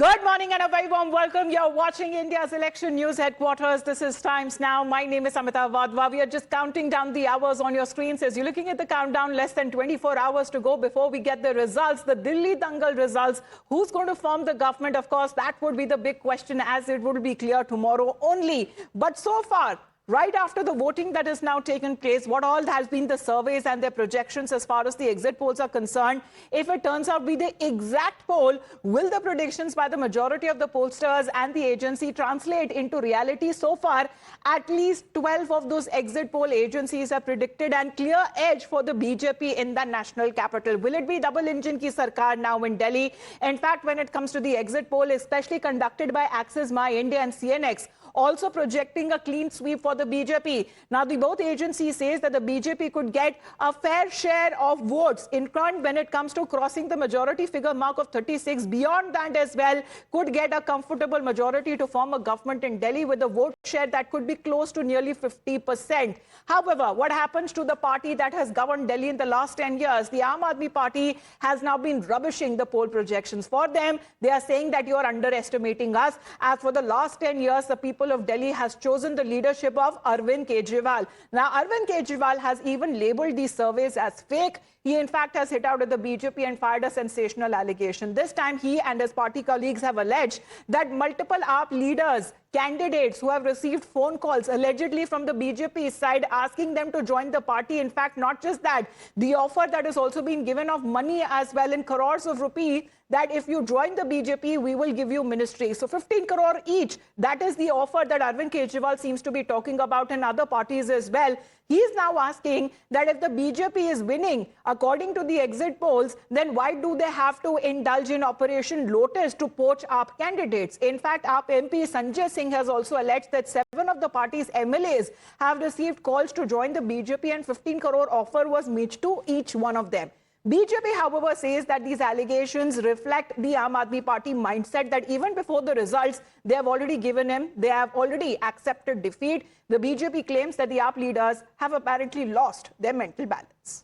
Good morning and a very warm welcome. You're watching India's election news headquarters. This is Times Now. My name is Amita Vadva. We are just counting down the hours on your screens. As you're looking at the countdown, less than 24 hours to go before we get the results, the Delhi Dangal results. Who's going to form the government? Of course, that would be the big question, as it will be clear tomorrow only. But so far, right after the voting that has now taken place, what all has been the surveys and their projections as far as the exit polls are concerned? If it turns out to be the exact poll, will the predictions by the majority of the pollsters and the agency translate into reality? So far, at least 12 of those exit poll agencies have predicted and clear edge for the BJP in the national capital. Will it be double engine ki sarkar now in Delhi? In fact, when it comes to the exit poll, especially conducted by Axis My India and CNX, also projecting a clean sweep for the BJP. Now, both agencies says that the BJP could get a fair share of votes in front when it comes to crossing the majority figure mark of 36. Beyond that as well, could get a comfortable majority to form a government in Delhi with a vote share that could be close to nearly 50%. However, what happens to the party that has governed Delhi in the last 10 years? The Aam Aadmi Party has now been rubbishing the poll projections. For them, they are saying that you are underestimating us. As for the last 10 years, the people of Delhi has chosen the leadership of Arvind Kejriwal. Now, Arvind Kejriwal has even labeled these surveys as fake. He, in fact, has hit out at the BJP and fired a sensational allegation. This time, he and his party colleagues have alleged that multiple AAP leaders, candidates who have received phone calls allegedly from the BJP side asking them to join the party. In fact, not just that, the offer that is also being given of money as well in crores of rupees, that if you join the BJP, we will give you ministry. So 15 crore each. That is the offer that Arvind Kejriwal seems to be talking about in other parties as well. He is now asking that if the BJP is winning, according to the exit polls, then why do they have to indulge in Operation Lotus to poach AAP candidates? In fact, AAP MP Sanjay Singh has also alleged that 7 of the party's MLAs have received calls to join the BJP and 15 crore offer was made to each one of them. BJP, however, says that these allegations reflect the Aam Aadmi Party mindset that even before the results, they have already given him, they have already accepted defeat. The BJP claims that the AAP leaders have apparently lost their mental balance.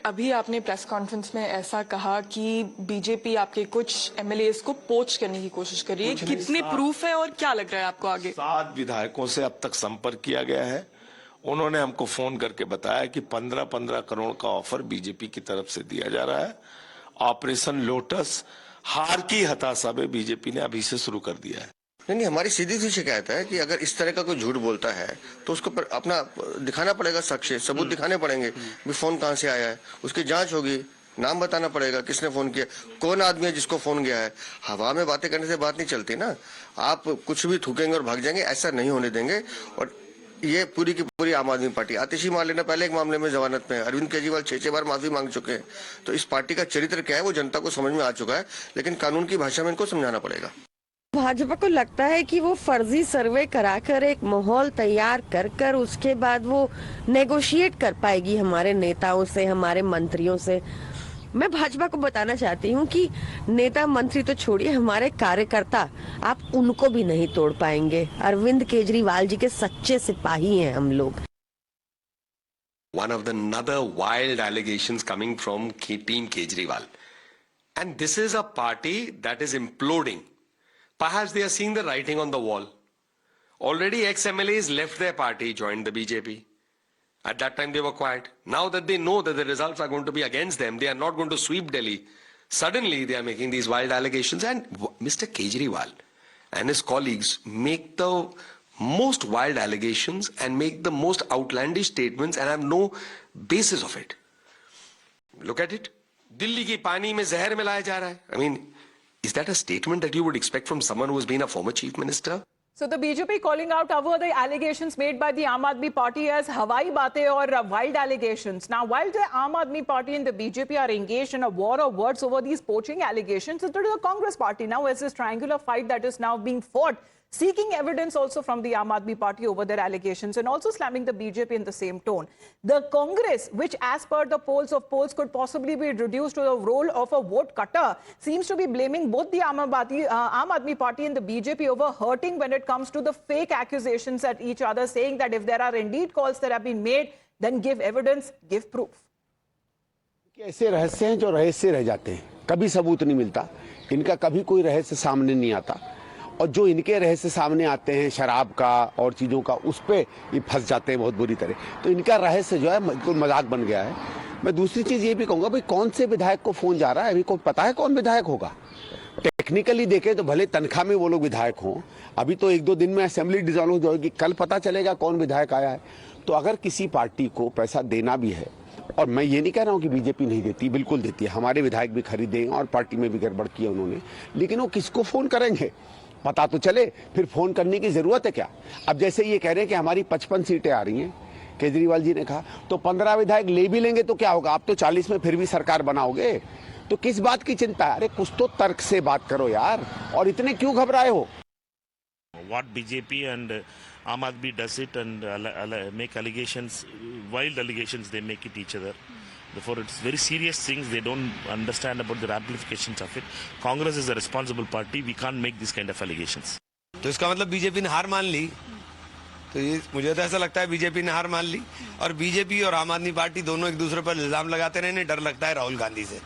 अभी आपने press conference में ऐसा कहा कि BJP आपके कुछ MLAs को पोच करने की कोशिश कर रही है, कितने प्रूफ है और क्या लग रहा है आपको आगे? 7 विधायकों से अब तक संपर्क किया गया है। उन्होंने हमको फोन करके बताया कि 15-15 करोड़ का ऑफर बीजेपी की तरफ से दिया जा रहा है। ऑपरेशन लोटस हार की हताशा में बीजेपी ने अभी से शुरू कर दिया है। नहीं, हमारी सीधी सी शिकायत है कि अगर इस तरह का कोई झूठ बोलता है तो उसको अपना दिखाना पड़ेगा, साक्ष्य सबूत दिखाने पड़ेंगे। भी फोन कहां से आया है, उसकी जांच होगी, नाम बताना पड़ेगा, किसने फोन किया, कौन आदमी है जिसको फोन किया है। हवा में बातें करने से बात नहीं चलती ना। आप कुछ भी थूकेंगे और भाग जाएंगे, ऐसा नहीं होने देंगे। और ये पूरी की पूरी आम आदमी पार्टी, आतिशी मालिक ने पहले एक मामले में जमानत में, अरविंद केजरीवाल 6 बार माफी मांग चुके हैं। तो इस पार्टी का चरित्र क्या है वो जनता को समझ में आ चुका है, लेकिन कानून की भाषा में इनको समझाना पड़ेगा। भाजपा को लगता है कि वो फर्जी सर्वे कराकर एक माहौल तैयार कर उसके बाद वो नेगोशिएट कर पाएगी हमारे नेताओं से, हमारे मंत्रियों से। मैं भाजपा को बताना चाहती हूँ कि नेता मंत्री तो छोड़िए, हमारे कार्यकर्ता, आप उनको भी नहीं तोड़ पाएंगे। अरविंद केजरीवाल जी के सच्चे सिपाही हैं हम लोग। One of the another wild allegations coming from Team Kejriwal, and this is a party that is imploding. Perhaps they are seeing the writing on the wall. Already ex-MLAs left their party, joined the BJP. At that time they were quiet. Now that they know that the results are going to be against them, they are not going to sweep Delhi. Suddenly they are making these wild allegations, and Mr. Kejriwal and his colleagues make the most wild allegations and make the most outlandish statements and have no basis of it. Look at it. Delhi ki pani mein zahar milaya ja raha hai. I mean, is that a statement that you would expect from someone who has been a former chief minister? So the BJP calling out over the allegations made by the Aam Aadmi Party as Hawai Baatein or wild allegations. Now, while the Aam Aadmi Party and the BJP are engaged in a war of words over these poaching allegations, it is the Congress Party now as this triangular fight that is now being fought, seeking evidence also from the Aam Aadmi Party over their allegations and also slamming the BJP in the same tone. The Congress, which as per the polls could possibly be reduced to the role of a vote cutter, seems to be blaming both the Aam Aadmi Party and the BJP over hurting when it comes to the fake accusations at each other, saying that if there are indeed calls that have been made, then give evidence, give proof. ऐसे रहस्य हैं जो रहस्य रह जाते हैं। कभी सबूत नहीं मिलता, इनका कभी कोई रहस्य सामने नहीं आता, और जो इनके रहस्य सामने आते हैं शराब का और चीज़ों का, उस पर ये फंस जाते हैं बहुत बुरी तरह। तो इनका रहस्य जो है कोई मजाक बन गया है। मैं दूसरी चीज़ ये भी कहूँगा, भाई कौन से विधायक को फ़ोन जा रहा है, अभी कोई पता है कौन विधायक होगा? टेक्निकली देखें तो भले तनख्वाह में वो लोग विधायक हों, अभी तो 1-2 दिन में असेंबली डिसॉल्व होगी, कल पता चलेगा कौन विधायक आया है। तो अगर किसी पार्टी को पैसा देना भी है, और मैं ये नहीं कह रहा हूँ कि बीजेपी नहीं देती, बिल्कुल देती है, हमारे विधायक भी खरीदे और पार्टी में भी गड़बड़ की है उन्होंने, लेकिन वो किसको फ़ोन करेंगे पता तो चले, फिर फ़ोन करने की ज़रूरत है क्या? अब जैसे ये कह रहे हैं कि हमारी 55 सीटें आ रही हैं, केजरीवाल जी ने कहा, तो 15 विधायक ले भी लेंगे तो क्या होगा? आप तो 40 में फिर भी सरकार बनाओगे, तो किस बात की चिंता है? अरे कुछ तो तर्क से बात करो यार, और इतने क्यों घबराए हो? What BJP and Aam Aadmi does it and make allegations, wild allegations, they make it each other. Therefore, it's very serious things. They don't understand about the ramifications of it. Congress is a responsible party. We can't make this kind of allegations. तो इसका मतलब BJP ने हार मान ली। तो ये मुझे तो ऐसा लगता है बीजेपी ने हार मान ली, और बीजेपी और आम आदमी पार्टी दोनों एक दूसरे पर इल्जाम लगाते रहे। इन्हें डर लगता है राहुल गांधी से।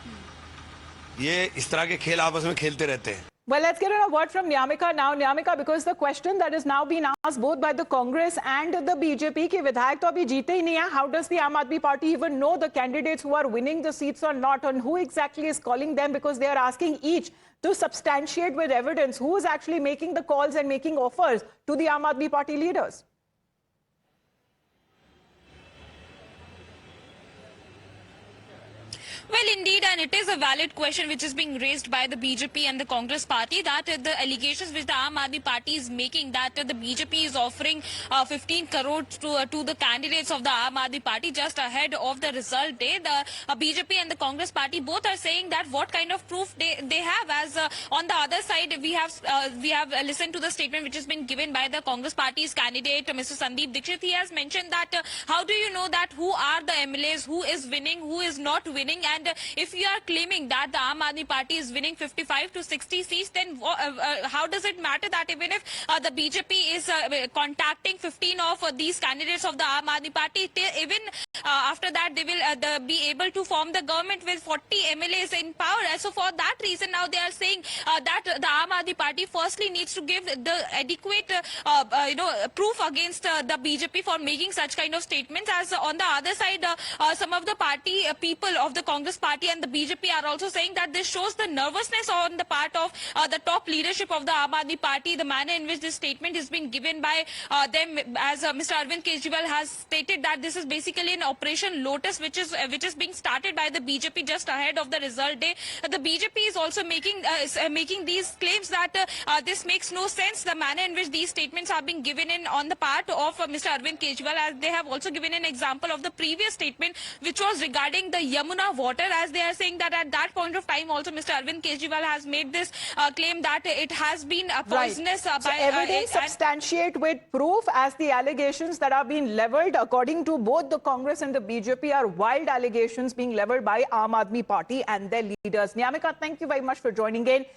ये इस तरह के खेल आपस में खेलते रहते हैं। Well, let's get a word from Nyamika now. Nyamika, because the question that is now being asked both by the Congress and the BJP कि विधायक तो अभी जीते ही नहीं है. How does the Aam Aadmi Party even know the candidates who are winning the seats or not, and who exactly is calling them? Because they are asking each to substantiate with evidence who is actually making the calls and making offers to the Aam Aadmi Party leaders. Well, indeed, and it is a valid question which is being raised by the BJP and the Congress party, that the allegations which the Aam Aadmi Party is making, that the BJP is offering 15 crore to the candidates of the Aam Aadmi Party just ahead of the result day. The BJP and the Congress party both are saying that what kind of proof they have. As on the other side, we have listened to the statement which has been given by the Congress party's candidate, Mr. Sandeep Dixit. He has mentioned that how do you know that who are the MLAs, who is winning, who is not winning? And if you are claiming that the Aam Aadmi Party is winning 55 to 60 seats, then how does it matter that even if the BJP is contacting 15 of these candidates of the Aam Aadmi Party, even after that they will be able to form the government with 40 MLAs in power. So for that reason, now they are saying that the Aam Aadmi Party firstly needs to give the adequate proof against the BJP for making such kind of statements. As on the other side, some of the party people of the Congress party and the BJP are also saying that this shows the nervousness on the part of the top leadership of the Aam Aadmi Party, the manner in which this statement is being given by them. As Mr. Arvind Kejriwal has stated that this is basically an Operation Lotus which is being started by the BJP just ahead of the result day. The BJP is also making these claims that this makes no sense, the manner in which these statements are being given in on the part of Mr. Arvind Kejriwal, as they have also given an example of the previous statement which was regarding the Yamuna water, as they are saying that at that point of time also Mr. Arvind Kejriwal has made this claim that it has been poisonous. So evidence substantiate with proof, as the allegations that are being leveled according to both the Congress and the BJP are wild allegations being leveled by Aam Aadmi Party and their leaders. Nyamika, thank you very much for joining in.